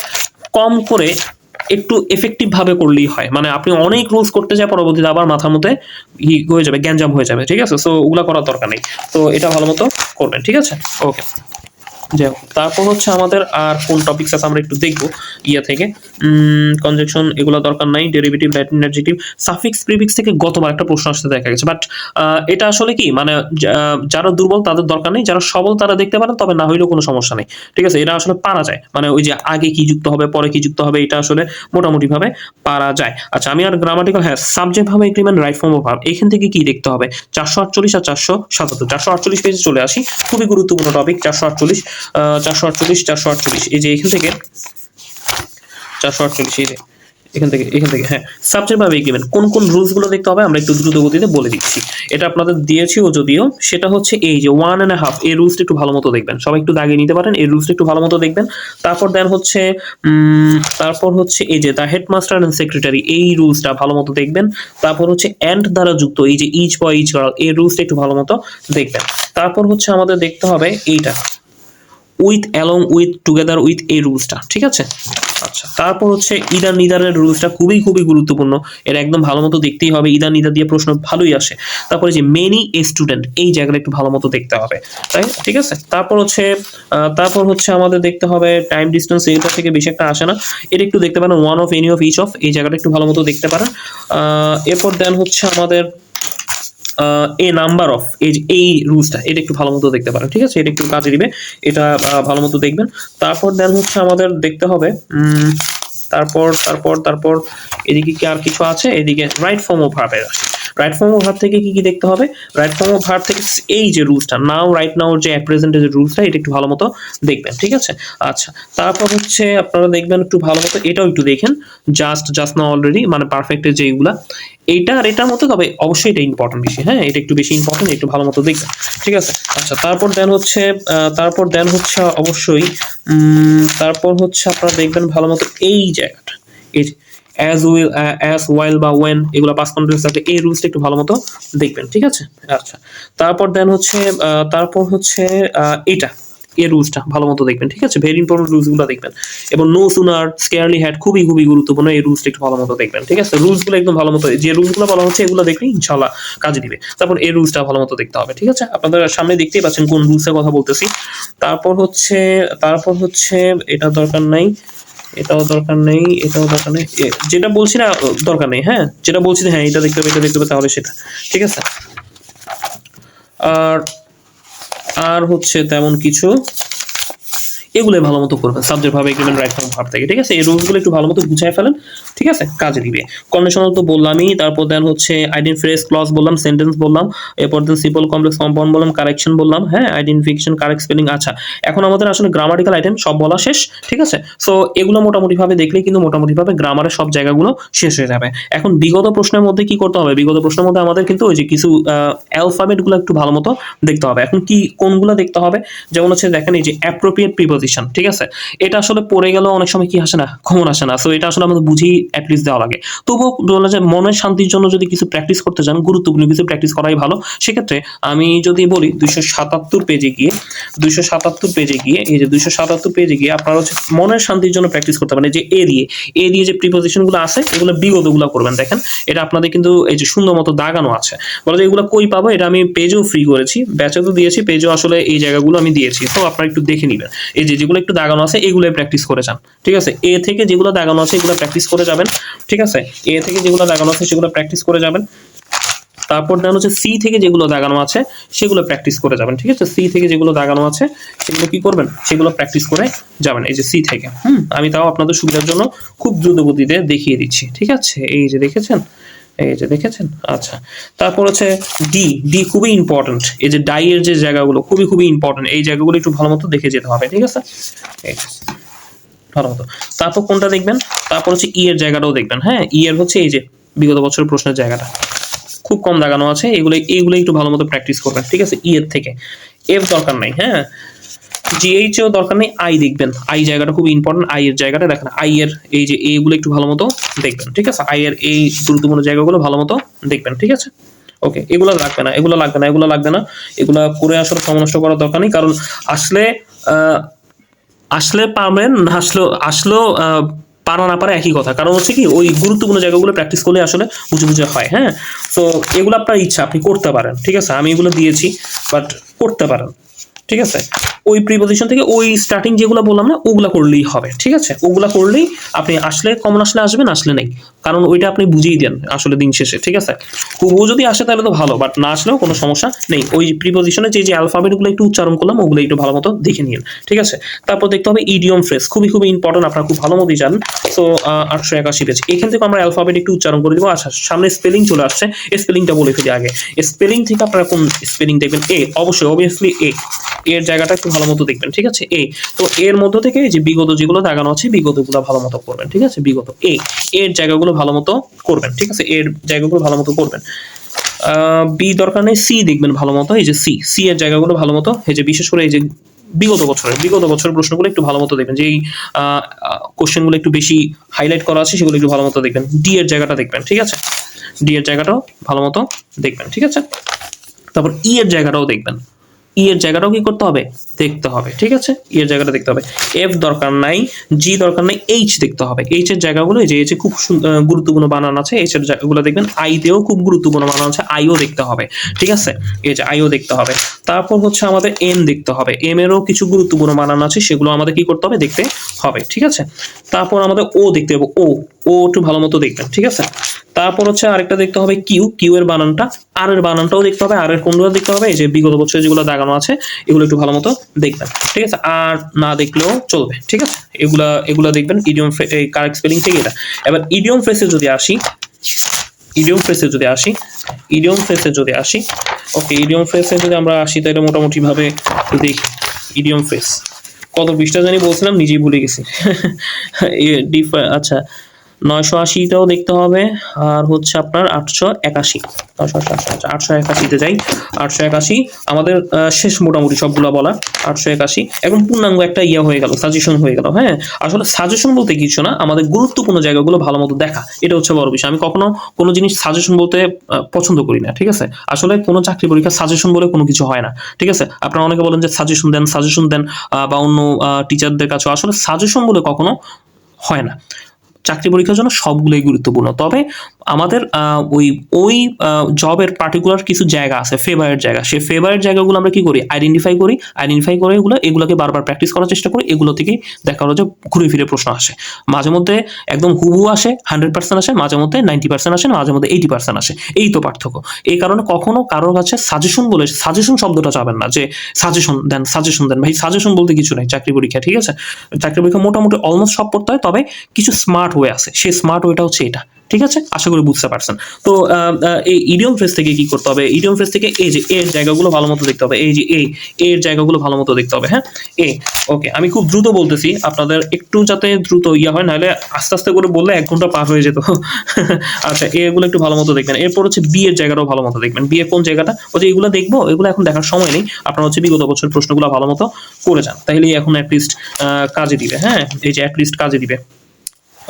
কম করে একটু এফেক্টিভ ভাবে করলেই হয়। মানে আপনি অনেক রুলস করতে যায়, পরবর্তীতে আবার মাথার মধ্যে হয়ে যাবে, গ্যাঞ্জাম হয়ে যাবে, ঠিক আছে? সো ওগুলা করার দরকার নেই। তো এটা ভালো মতো করবেন, ঠিক আছে? ওকে, যাই হোক, তারপর হচ্ছে আমাদের আর কোন টপিকস আছে আমরা একটু দেখবো ইয়া থেকে। কনজাংশন এগুলো দরকার নাই, derivative, Latin adjective, suffix, prefix থেকে গতবার একটা প্রশ্ন আসতে দেখা গেছে, বাট এটা আসলে কি, মানে যারা দুর্বল তাদের দরকার নেই, যারা সবল তারা দেখতে পারেন, তবে না হইলেও কোনো সমস্যা নেই, ঠিক আছে? এটা আসলে পারা যায়, মানে ওই যে আগে কি যুক্ত হবে পরে কি যুক্ত হবে, এটা আসলে মোটামুটি ভাবে পারা যায়। আচ্ছা, আমি আর গ্রামাটিক্যাল, হ্যাঁ সাবজেক্ট ভাবে agreement, right form of verb, এখান থেকে কি দেখতে হবে? 448 আর 477, 448 পেজে চলে আসি। খুবই গুরুত্বপূর্ণ টপিক 448, 448, এই যে এখান থেকে 448, এই যে এখান থেকে হ্যাঁ, সাবজেক্ট ভাবে এগ্রিমেন্ট কোন কোন রুলস গুলো দেখতে হবে আমরা একটু দ্রুত গতিতে বলে দিচ্ছি। এটা আপনাদের দিয়েছি ও যদিও, সেটা হচ্ছে এই যে 1.5, এই রুলসটা একটু ভালো মতো দেখবেন, সবাই একটু দাগিয়ে নিতে পারেন, এই রুলসটা একটু ভালো মতো দেখবেন। তারপর দেন হচ্ছে এই যে দ্য হেডমাস্টার এন্ড সেক্রেটারি, এই রুলসটা ভালো মতো দেখবেন। তারপর হচ্ছে এন্ড দ্বারা যুক্ত এই যে ইচ বয় ইচ গার্ল, এই রুলসটা একটু ভালো মতো দেখবেন। তারপর হচ্ছে আমাদের দেখতে হবে এইটা with, along with, together with, এই রুলসটা, ঠিক আছে? আচ্ছা, তারপর হচ্ছে ইদার নিদারের রুলসটা খুবই খুবই গুরুত্বপূর্ণ, এটা একদম ভালো মতো দেখতেই হবে। ইদার নিদার দিয়ে প্রশ্ন ভালোই আসে। তারপরে যে মেনি এ স্টুডেন্ট, এই জায়গাটা একটু ভালো মতো দেখতে হবে, তাই ঠিক আছে? তারপর হচ্ছে আমাদের দেখতে হবে টাইম ডিস্টেন্স, এটা থেকে বেশি একটা আসে না, এটা একটু দেখতে পারেন। One of, any of, each of, এই জায়গাটা একটু ভালো মতো দেখতে পারেন। এরপর দেন হচ্ছে আমাদের এ নাম্বার অফ, এই রুলসটা, এটা একটু ভালো মতো দেখতে পারেন, ঠিক আছে? এটা একটু কাজে দিবে, এটা ভালো মতো দেখবেন। তারপর দেন হচ্ছে আমাদের দেখতে হবে তারপর এদিকে কি আর কিছু আছে? এদিকে রাইট ফর্ম অফ ভার্বের আসে। রাইট ফর্ম অফ ভার্ব থেকে কি দেখতে হবে? রাইট ফর্ম অফ ভার্ব থেকে এই যে রুলসটা, নাও, রাইট নাও, যে অ্যাট প্রেজেন্টের যে রুলসটা, এটা একটু ভালো মতো দেখবেন, ঠিক আছে? আচ্ছা, তারপর হচ্ছে আপনারা দেখবেন একটু ভালো মতো, এটাও একটু দেখেন, জাস্ট নাও, অলরেডি, মানে পারফেক্টের যেগুলা, এইটা আর এটার মতো, তবে অবশ্যই এটা ইম্পর্টেন্ট বেশি, হ্যাঁ এটা একটু বেশি ইম্পর্টেন্ট, একটু ভালো মতো দেখবেন, ঠিক আছে? আচ্ছা, তারপর দেন হচ্ছে অবশ্যই তারপর হচ্ছে আপনারা দেখবেন ভালো মতো এই জায়গাটা, এই অ্যাজ ওয়াইল বা ওয়েন, এগুলো পাস্ট কন্টিনিউয়াস থাকলে এই রুলসটা একটু ভালো মতো দেখবেন, ঠিক আছে? আচ্ছা, তারপর দেন হচ্ছে এটা এই রুলসটা ভালো মতো দেখবেন, ঠিক আছে? ভেরি ইম্পর্টেন্ট রুলসগুলো দেখবেন। এবং নো সুনার স্কেয়ারলি হ্যাড খুবই খুবই গুরুত্বপূর্ণ, এই রুলসটা একটু ভালো মতো দেখবেন, ঠিক আছে? রুলসগুলো একদম ভালো মতো, যে রুলসগুলো বলা হচ্ছে এগুলো দেখলে ইনশাআল্লাহ কাজে দিবে। তারপর এই রুলসটা ভালো মতো দেখতে হবে, ঠিক আছে? আপনাদের সামনে দেখতেই পাচ্ছেন কোন রুলসের কথা বলতেছি। তারপর হচ্ছে এটা দরকার নাই, এটাও দরকার নেই, এটাও দরকার নেই, যেটা বলছি না দরকার নেই, হ্যাঁ? যেটা বলছি হ্যাঁ এটা দেখতে হবে, এটা দেখতে হবে, তাহলে সেটা, ঠিক আছে? আর আর হচ্ছে তেমন কিছু, এগুলো ভালো মতো করবেন সাবজেক্ট ভাবে এগ্রিমেন্ট রাইট ফর্ম ভার্ব থেকে, ঠিক আছে? এই রুলসগুলো একটু ভালো মতো গুছিয়ে ফেলেন, ঠিক আছে? কাজে দিবে। কন্ডিশনাল তো বললামই, তারপর দেন হচ্ছে আইডেন্টি ফ্রেজ ক্লজ বললাম, সেন্টেন্স বললাম, এরপর দেন সিম্পল কমপ্লেক্স কম্পাউন্ড বললাম, কারেকশন বললাম, হ্যাঁ, আইডেন্টিফিকেশন, কারেক্ট স্পেলিং। আচ্ছা, এখন আমাদের আসলে গ্রামাটিক্যাল আইটেম সব বলা শেষ, ঠিক আছে? সো এগুলো মোটামুটি ভাবে দেখলেই কিন্তু মোটামুটি ভাবে গ্রামারের সব জায়গাগুলো শেষ হয়ে যাবে। এখন বিগত প্রশ্নের মধ্যে কি করতে হবে? বিগত প্রশ্নের মধ্যে আমাদের কিন্তু ওই যে কিছু অ্যালফাবেটগুলো একটু ভালো মতো দেখতে হবে। এখন কি কোনগুলো দেখতে হবে? যেমন হচ্ছে দেখেন এই যে অ্যাপ্রোপ্রিয়েট প্রিপোজিশন, ঠিক আছে? এটা আসলে পড়ে গেলেও অনেক সময় কি আসে না, কমন আসে না। সো এটা আসলে আমাদের বুঝেই অ্যাটলিস্ট দেওয়া লাগে। তবুও বলা যায় মনের শান্তির জন্য যদি কিছু প্র্যাকটিস করতে চান, গুরুত্বপূর্ণ কিছু প্র্যাকটিস করাই ভালো। সেক্ষেত্রে আমি যদি বলি 277 পেজে গিয়ে, এই যে 277 পেজে গিয়ে আপনারা হচ্ছে মনের শান্তির জন্য প্র্যাকটিস করতে পারেন। যে এ দিয়ে যে প্রিপোজিশনগুলো আছে এগুলো বিগতগুলো করবেন। দেখেন এটা আপনাদের কিন্তু এই যে সুন্দর মতো দাগানো আছে। বলা যায় এগুলো কই পাবো? এটা আমি পেজেও ফ্রি করেছি, ব্যাচে তো দিয়েছি, পেজেও আসলে এই জায়গাগুলো আমি দিয়েছি। তো আপনারা একটু দেখে নিবেন। এই যে যেগুলো একটু দাগানো আছে এগুলো প্র্যাকটিস করে যান, ঠিক আছে? এ থেকে যেগুলো দাগানো আছে এগুলো প্র্যাকটিস করে যাবেন, ঠিক আছে? এ থেকে যেগুলো দাগানো আছে সেগুলো প্র্যাকটিস করে যাবেন। তারপর দেন হচ্ছে সি থেকে যেগুলো দাগানো আছে সেগুলো প্র্যাকটিস করে যাবেন, ঠিক আছে? সি থেকে যেগুলো দাগানো আছে সেগুলো কি করবেন? সেগুলো প্র্যাকটিস করে যাবেন। এই যে সি থেকে, আমি তাও আপনাদের সুবিধার জন্য খুব দ্রুত গতিতে দেখিয়ে দিচ্ছি, ঠিক আছে? এই যে দেখেছেন, আচ্ছা। তারপর হচ্ছে ডি খুবই ইম্পর্টেন্ট। এই যে ডাই এর যে জায়গাগুলো খুবই খুবই ইম্পর্টেন্ট, এই জায়গাগুলো একটু ভালো মতো দেখে যেতে হবে, ঠিক আছে? ভালো মতো। তারপর কোনটা দেখবেন? তারপর হচ্ছে ই এর জায়গাটাও দেখবেন, হ্যাঁ? ই এর হচ্ছে এই যে বিগত বছরের প্রশ্নের জায়গাটা খুব কম দাগানো আছে, এইগুলো একটু ভালো মতো প্র্যাকটিস করবেন, ঠিক আছে? ই এর থেকে এফ দরকার নাই, হ্যাঁ? জিএইচও দরকার নেই, আই দেখবেন। আই জায়গাটা খুব ইম্পর্টেন্ট, আই এর জায়গাটা দেখেন, আই এর এই যে এইগুলো একটু ভালো মতো দেখবেন, ঠিক আছে? আই এর এই গুরুত্বপূর্ণ জায়গাগুলো ভালো মতো দেখবেন, ঠিক আছে? ওকে, এগুলো লাগবে না, এগুলা করে আসলে সময় নষ্ট করার দরকার নেই। কারণ আসলে আসলে পাবেন, না আসলেও পারা না পারা একই কথা। কারণ হচ্ছে কি ওই গুরুত্বপূর্ণ জায়গাগুলো প্র্যাকটিস করলে আসলে বুঝে বুঝে হয়, হ্যাঁ? তো এগুলো আপনার ইচ্ছা, আপনি করতে পারেন, ঠিক আছে? আমি এগুলো দিয়েছি, বাট করতে পারেন, ঠিক আছে? ওই প্রিপোজিশন থেকে ওই স্টার্টিং যেগুলো বললাম না ওগুলা করলেই হবে, ঠিক আছে? ওগুলা করলেই আপনি আসলে কমন আসলে আসবেন, আসলে নেই, কারণ ওইটা আপনি বুঝিয়ে দেন আসলে দিন শেষে, ঠিক আছে? হুবহু যদি আসে তাহলে তো ভালো, বাট না আসলেও কোনো সমস্যা নেই। ওই প্রিপোজিশনে যে অ্যালফাবেটগুলো একটু উচ্চারণ করলাম ওগুলো একটু ভালো মতো দেখে নিন, ঠিক আছে? তারপর দেখতে হবে ইডিয়ম ফ্রেজ, খুবই খুবই ইম্পর্টেন্ট, আপনারা খুব ভালো মতোই জানেন। সো 881 পেজ, এখান থেকে আমরা অ্যালফাবেট একটু উচ্চারণ করে দেবো। আচ্ছা, সামনে স্পেলিং চলে আসছে, স্পেলিংটা বলে ফেলি আগে। স্পেলিং থেকে আপনারা কোন স্পেলিং দেখবেন? অবভিয়াসলি এর জায়গাটা একটু ভালো মতো দেখবেন, ঠিক আছে? তো এর মধ্য থেকে যে বিগত যেগুলো দাগানো আছে বিগতগুলো ভালো মতো করবেন, ঠিক আছে? বিগত এর জায়গাগুলো ভালো মতো করবেন, ঠিক আছে? এর জায়গাগুলো ভালো মতো করবেন। বি দরকার নেই, সি দেখবেন ভালো মতো। এই যে সি এর জায়গাগুলো ভালো মতো, এই যে বিশেষ করে এই যে বিগত বছরের প্রশ্নগুলো একটু ভালো মতো দেখবেন, যে কোশ্চেনগুলো একটু বেশি হাইলাইট করা আছে সেগুলো একটু ভালো মতো দেখবেন। ডি এর জায়গাটা দেখবেন, ঠিক আছে? ডি এর জায়গাটাও ভালো মতো দেখবেন, ঠিক আছে? তারপর ই এর জায়গাটাও দেখবেন, ই এর জায়গাটাও কি করতে হবে? দেখতে হবে, ঠিক আছে? ই এর জায়গাটা দেখতে হবে। এফ দরকার নাই, জি দরকার নাই, এইচ দেখতে হবে। এইচ এর জায়গাগুলো এই যে এইচ এ খুব গুরুত্বপূর্ণ বানান আছে, এইচ এর জায়গাগুলো দেখবেন। আই তেও খুব গুরুত্বপূর্ণ বানান আছে, আইও দেখতে হবে, ঠিক আছে? এই যে আইও দেখতে হবে। তারপর হচ্ছে আমাদের এম দেখতে হবে, এম এরও কিছু গুরুত্বপূর্ণ বানান আছে, সেগুলো আমাদের কি করতে হবে? দেখতে হবে, ঠিক আছে? তারপর আমাদের ও দেখতে হবে, ও একটু ভালো মতো দেখবেন, ঠিক আছে? তারপর হচ্ছে আরেকটা দেখতে হবে কিউ এর বানানটা, আর এর বানানটাও দেখতে হবে, আর এর কোনগুলো দেখতে হবে? এই যে বিগত বছরে যেগুলো দাগানো আছে এগুলো একটু ভালো মতো দেখবেন, ঠিক আছে? আর না দেখলেও চলবে, ঠিক আছে? এগুলা দেখবেন ইডিয়ম এই কারেক্ট স্পেলিং থেকে এটা। এবার ইডিয়ম ফ্রেসে যদি আসি, ওকে, ইডিয়ম ফ্রেসে যদি আমরা আসি তাহলে মোটামুটি ভাবে দেখি ইডিয়ম ফ্রেস কত পৃষ্ঠা জানি বলছিলাম, নিজেই ভুলে গেছি। আচ্ছা, 980টাও দেখতে হবে, আর হচ্ছে আপনার 881, 881তে যাই। 881 আমাদের শেষ মোটামুটি সবগুলো বলা। 881 এখন পূর্ণাঙ্গ একটা ইয়ে হয়ে গেল, সাজেশন হয়ে গেল। হ্যাঁ, আসলে সাজেশন বলতে কিছু না, আমাদের গুরুত্বপূর্ণ জায়গাগুলো ভালো মতো দেখা, এটা হচ্ছে বড় বিষয়। আমি কখনো কোনো জিনিস সাজেশন বলতে পছন্দ করি না, ঠিক আছে? আসলে কোনো চাকরি পরীক্ষা সাজেশন বলে কোনো কিছু হয় না, ঠিক আছে? আপনারা অনেকে বলেন যে সাজেশন দেন, সাজেশন দেন, বা অন্য টিচারদের কাছে, আসলে সাজেশন বলে কখনো হয় না। চাকরি পরীক্ষার জন্য সবগুলোই গুরুত্বপূর্ণ, তবে আমাদের ওই ওই জবের পার্টিকুলার কিছু জায়গা আছে, ফেভারেট জায়গা, সেই ফেভারেট জায়গাগুলো আমরা কি করি, আইডেন্টিফাই করে এগুলোকে বারবার প্র্যাকটিস করার চেষ্টা করি। এগুলো থেকেই দেখা হলো যে ঘুরে ফিরে প্রশ্ন আসে, মাঝে মধ্যে একদম হুবহু আসে, 100% আসে, মাঝে মধ্যে 90% আসে, মাঝে মধ্যে 80% আসে। এই তো পার্থক্য। এই কারণে কখনো কারোর কাছে সাজেশন বলে, সাজেশন শব্দটা চাবেন না যে সাজেশন দেন। ভাই সাজেশন বলতে কিছু নাই চাকরি পরীক্ষা, ঠিক আছে? চাকরি পরীক্ষা মোটামুটি অলমোস্ট সব পড়তে হয়, তবে কিছু স্মার্ট ওয়ে আছে, সেই স্মার্ট ওয়েটা হচ্ছে এটা, ঠিক আছে? আশা করি বুঝতে পারছেন। তো এই ইডিয়ম ফ্রেজ থেকে কি করতে হবে, ইডিয়ম ফ্রেজ থেকে এই যে এর জায়গাগুলো ভালো মতো দেখতে হবে, এই যে এর জায়গাগুলো ভালো মতো দেখতে হবে। হ্যাঁ, ওকে, আমি খুব দ্রুত বলতেছি, আপনাদের একটু যাতে দ্রুত ইয়া হয়, নাহলে আস্তে আস্তে করে বললে 1 ঘন্টা পার হয়ে যেত। আচ্ছা, এগুলো একটু ভালো মতো দেখবেন। এরপর হচ্ছে বি এর জায়গাটাও ভালো মতো দেখবেন। বি এর কোন জায়গাটা, ওই যে এগুলো দেখবো, এগুলো এখন দেখার সময় নেই। আপনারা হচ্ছে বিগত বছর প্রশ্নগুলো ভালো মতো করে যান, তাহলেই এখন অ্যাটলিস্ট কাজে দিবে। হ্যাঁ, এই যে অ্যাটলিস্ট কাজে দিবে।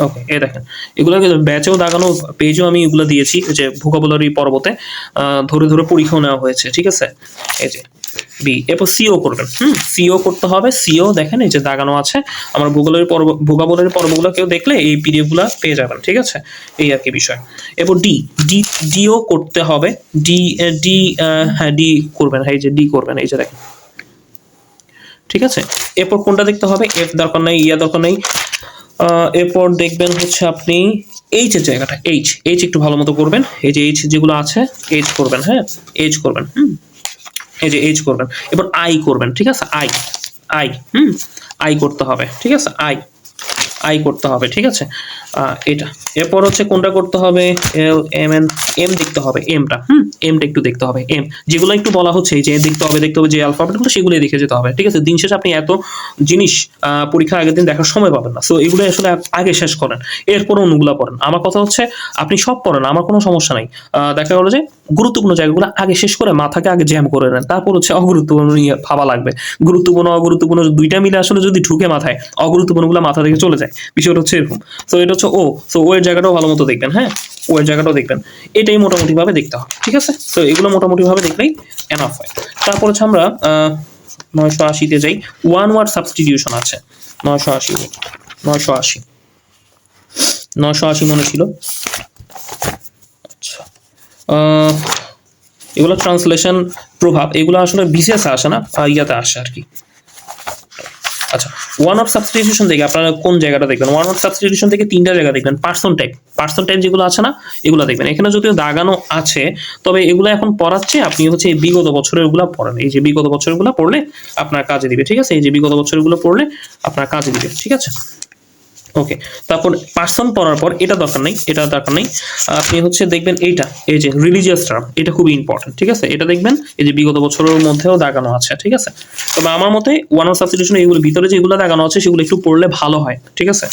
ওকে, এই দেখেন, এগুলো ব্যাচেও দাগানো, পেজও আমি এগুলো দিয়েছি, যে ভোকাবুলারি পর্বতে ধরে ধরে পরীক্ষাও নেওয়া হয়েছে, ঠিক আছে? এই যে বি, এরপর সিও করবেন। সিও করতে হবে। সিও দেখেন এই যে দাগানো আছে, আমার ভোকাবুলারি পর্বগুলো কেউ দেখলে এই পিডিএফগুলো পেয়ে যাবেন, ঠিক আছে? এই আর কি বিষয়। এরপর ডিও করতে হবে। হ্যাঁ, ডি করবেন, এই যে ডি করবেন, এই যে দেখেন, ঠিক আছে? এরপর কোনটা দেখতে হবে, এফ দরকার নাই, ইয়া দরকার নাই। এরপর দেখবেন হচ্ছে আপনি এইচের জায়গাটা, এইচ একটু ভালো মতো করবেন। এই যে এইচ যেগুলো আছে, এইচ করবেন। হ্যাঁ, এইচ করবেন। এই যে এইচ করবেন। এবার আই করবেন, ঠিক আছে? আই আই করতে হবে, ঠিক আছে? আই করতে হবে, ঠিক আছে? এটা। এরপর হচ্ছে কোনটা করতে হবে, এল এম এন, এম দেখতে হবে, এমটা একটু দেখতে হবে। এম যেগুলো একটু বলা হচ্ছে, যে দেখতে হবে যে অ্যালফাবেটগুলো, সেগুলোই দেখে যেতে হবে, ঠিক আছে? দিন শেষে আপনি এত জিনিস পরীক্ষার আগের দিন দেখার সময় পাবেন না, সো এগুলো আসলে আগে শেষ করেন, এরপর অন্যগুলো পড়েন। আমার কথা হচ্ছে আপনি সব পড়েন, আমার কোনো সমস্যা নাই। দেখা গেলো যে গুরুত্বপূর্ণ জায়গাগুলো আগে শেষ করে মাথাকে আগে জ্যাম করে নেন, তারপর হচ্ছে অগুরুত্বপূর্ণ নিয়ে ভাবা লাগবে। গুরুত্বপূর্ণ অগুরুত্বপূর্ণ দুইটা মিলে আসলে যদি ঢুকে মাথায়, অগুরুত্বপূর্ণগুলো মাথা থেকে চলে যায়, বিষয়টা হচ্ছে এরকম। তো এটা হচ্ছে ও এর জায়গাটাও ভালো মতো দেখবেন। হ্যাঁ, ও এর জায়গাটাও দেখবেন। এটাই মোটামুটি ভাবে দেখতে হবে, ঠিক আছে? তো এগুলো মোটামুটি ভাবে দেখলেই এনাফ হয়। তারপর হচ্ছে আমরা 980তে যাই। ওয়ান ওয়ার্ড সাবস্টিটিউশন আছে 980, 980 মনে ছিল। আচ্ছা, এগুলো ট্রান্সলেশন প্রভাব, এগুলো আসলে বিশেষ আসে না, ইয়াতে আসে আর কি। আচ্ছা, ওয়ান ওয়ার্ড সাবস্টিটিউশন থেকে আপনারা কোন জায়গাটা দেখবেন? ওয়ান ওয়ার্ড সাবস্টিটিউশন থেকে 3টা জায়গা দেখবেন। পার্সন টাইপ যেগুলো আছে না, এগুলো দেখবেন। এখানে যদিও দাগানো আছে, তবে এগুলো এখন পড়াচ্ছে, আপনি হচ্ছে এই বিগত বছরের গুলো পড়েন। এই যে বিগত বছরের গুলো পড়লে আপনার কাজে দিবে, ঠিক আছে? এই যে বিগত বছরের গুলো পড়লে আপনার কাজে দিবে, ঠিক আছে? ওকে, তারপর পার্সন পড়ার পর এটা দরকার নেই, আপনি হচ্ছে দেখবেন এইটা, এই যে রিলিজিয়াস টার্ম, এটা খুবই ইম্পর্টেন্ট, ঠিক আছে? এটা দেখবেন, এই যে বিগত বছরের মধ্যেও দাগানো আছে, ঠিক আছে? তবে আমার মতে ওয়ান ওয়ার্ড সাবস্টিটিউশন এগুলো ভিতরে যেগুলো দাগানো আছে সেগুলো একটু পড়লে ভালো হয়, ঠিক আছে?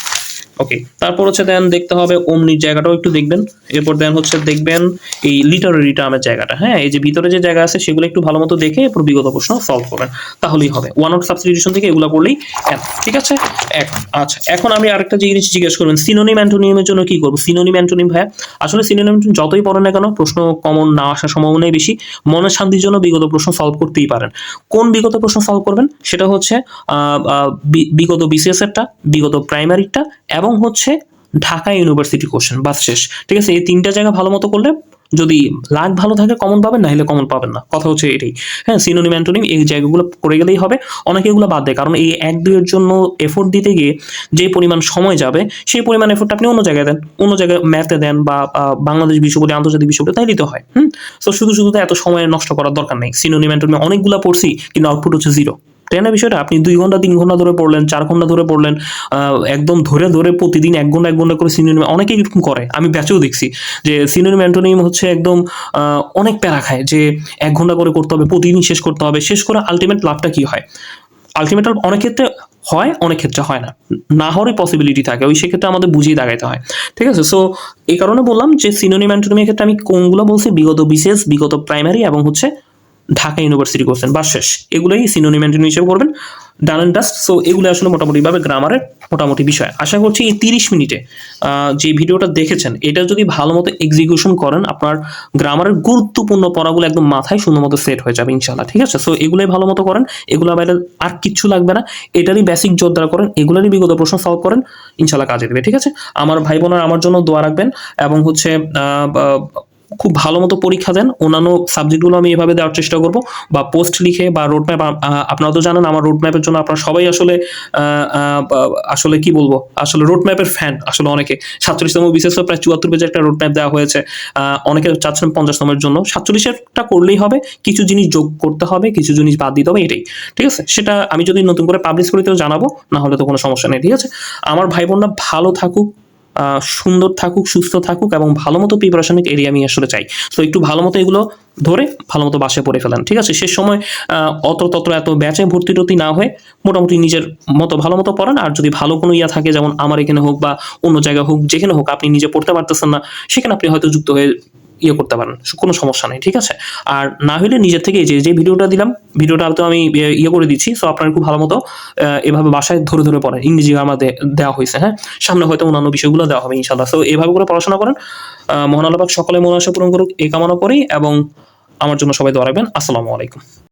ওকে, তারপর হচ্ছে দেন দেখতে হবে ওমনির জায়গাটাও একটু দেখবেন। এরপর দেন হচ্ছে দেখবেন এই লিটারারি টার্মের জায়গাটা। হ্যাঁ, এই যে ভিতরে যে জায়গা আছে সেগুলো একটু ভালো মতো দেখে এরপর বিগত প্রশ্ন সলভ করবেন, তাহলেই হবে। ওয়ান ওয়ার্ড সাবস্টিটিউশন থেকে এগুলো পড়লেই ঠিক আছে? আচ্ছা, এখন আমি আরেকটা জিনিস জিজ্ঞেস করবেন, সিনোনিম অ্যান্টোনিমের জন্য কি করবো? সিনোনিম অ্যান্টোনিম ভাইয়া, আসলে সিনোনিম যতই পড়েন না কেন, প্রশ্ন কমন না আসার সম্ভাবনাই বেশি। মনের শান্তির জন্য বিগত প্রশ্ন সলভ করতেই পারেন। কোন বিগত প্রশ্ন সলভ করবেন? সেটা হচ্ছে বিগত বিসিএস এরটা, বিগত প্রাইমারিটা, এবং হচ্ছে ঢাকা ইউনিভার্সিটি কোশ্চেন, বাস শেষ, ঠিক আছে? এই 3টা জায়গা ভালো মতো করলে যদি লাক ভালো থাকে কমন পাবেন, না হলে কমন পাবেন না, কথা হচ্ছে এটাই। হ্যাঁ, সিনোনিম অ্যান্টোনিম এই জায়গাগুলো করে গেলেই হবে। অনেকে এগুলো বাদ দেয়, কারণ এই 1-2 এর জন্য এফোর্ট দিতে গিয়ে যে পরিমাণ সময় যাবে, সেই পরিমাণ এফোর্টটা আপনি অন্য জায়গায় দেন, অন্য জায়গায় ম্যাথে দেন, বা বাংলাদেশ বিশ্ব বলে আন্তর্জাতিক বিশ্ব বলে, তাই দিতে হয়। তো শুধু তো এত সময় নষ্ট করার দরকার নেই। সিনোনিম অ্যান্টোনিম অনেকগুলো পড়ছি, কিন্তু আউটপুট হচ্ছে 0। তাই না বিষয়টা? আপনি 2 ঘন্টা 3 ঘন্টা ধরে পড়লেন, 4 ঘন্টা ধরে পড়লেন, একদম ধরে প্রতিদিন 1 ঘন্টা 1 ঘন্টা করে সিনোনিম, অনেকেই এরকম করে, আমি ব্যাচেও দেখছি যে সিনোনিম অ্যান্টোনিম হচ্ছে একদম অনেক প্যারা খায়, যে 1 ঘন্টা করে করতে হবে, প্রতিদিন শেষ করতে হবে। শেষ করে আলটিমেট লাভটা কি হয়? আলটিমেট অনেক ক্ষেত্রে হয়, অনেক ক্ষেত্রে হয় না, না হওয়ারই পসিবিলিটি থাকে, ওই সেক্ষেত্রে আমাদের বুঝিয়ে দাগাইতে হয়। ঠিক আছে, সো এই কারণে বললাম যে সিনোনিম অ্যান্টোনিমের ক্ষেত্রে আমি কোনগুলো বলছি, বিগত বিসিএস, বিগত প্রাইমারি এবং হচ্ছে ঢাকা ইউনিভার্সিটি কোশ্চেন বা শেষ, এগুলোই সিনোনিম অ্যান্টোনিম হিসেবে করবেন। Done and dust. সো এগুলো আসলে মোটামুটিভাবে গ্রামারের মোটামুটি বিষয়। আশা করছি এই 30 মিনিটে যে ভিডিওটা দেখেছেন এটা যদি ভালো মতো এক্সিকিউশন করেন, আপনার গ্রামারের গুরুত্বপূর্ণ পড়াগুলো একদম মাথায় সুন্দর মতো সেট হয়ে যাবে ইনশাল্লাহ। ঠিক আছে, সো এগুলোই ভালো মতো করেন, এগুলো বাইরে আর কিচ্ছু লাগবে না, এটারই বেসিক জোরদার করেন, এগুলোরই বিগত প্রশ্ন সলভ করেন, ইনশাল্লাহ কাজে দেবে। ঠিক আছে, আমার ভাই বোনেরা আমার জন্য দোয়া রাখবেন এবং হচ্ছে খুব ভালো মতো পরীক্ষা দেন। অন্যান্য সাবজেক্টগুলো আমি এভাবে দেওয়ার চেষ্টা করব, বা পোস্ট লিখে বা রোড ম্যাপ। আপনারা তো জানেন আমার রোড ম্যাপের জন্য আপনারা সবাই আসলে আসলে কি বলবো, আসলে রোড ম্যাপের ফ্যান আসলে অনেকে। 47তম বিশেষ প্রায় 74 পেজের একটা রোড ম্যাপ দেওয়া হয়েছে, অনেকে চাচ্ছেন 50তমের জন্য। 47-এরটা করলেই হবে, কিছু জিনিস যোগ করতে হবে, কিছু জিনিস বাদ দিতে হবে, এটাই। ঠিক আছে, সেটা আমি যদি নতুন করে পাবলিশ করি তো জানাবো, না হলে তো কোনো সমস্যা নেই। ঠিক আছে, আমার ভাই বোনরা ভালো থাকুক, সুন্দর থাকুক, সুস্থ থাকুক এবং ভালো মতো প্রিপারেশন এরিয়া আমি আসলে চাই। তো একটু ভালো মতো এগুলো ধরে ভালো মতো বাসায় পড়ে ফেলেন। ঠিক আছে, শেষ সময় অত এত ব্যাচে ভর্তি টর্তি না হয়ে মোটামুটি নিজের মতো ভালো মতো পড়েন। আর যদি ভালো কোনো ইয়া থাকে, যেমন আমার এখানে হোক বা অন্য জায়গায় হোক, যেখানে হোক আপনি নিজে পড়তে পারতেছেন না, সেখানে আপনি হয়তো যুক্ত হয়ে ইয়ে করতে পারেন, কোনো সমস্যা নেই। ঠিক আছে, আর না হলে নিজের থেকে যে ভিডিওটা দিলাম, ভিডিওটা তো আমি ইয়ে করে দিচ্ছি, সো আপনারা খুব ভালো মতো এভাবে বাসায় ধরে ধরে পড়েন। ইংরেজি গ্রামার দেওয়া হয়েছে, হ্যাঁ, সামনে হয়তো অন্যান্য বিষয়গুলো দেওয়া হবে ইনশাল্লাহ। সো এভাবে করে পড়াশোনা করেন। মহান আল্লাহ পাক সকলে মন আশা পূরণ করুক এই কামনা করি, এবং আমার জন্য সবাই দোয়া রাখবেন। আসসালামু আলাইকুম।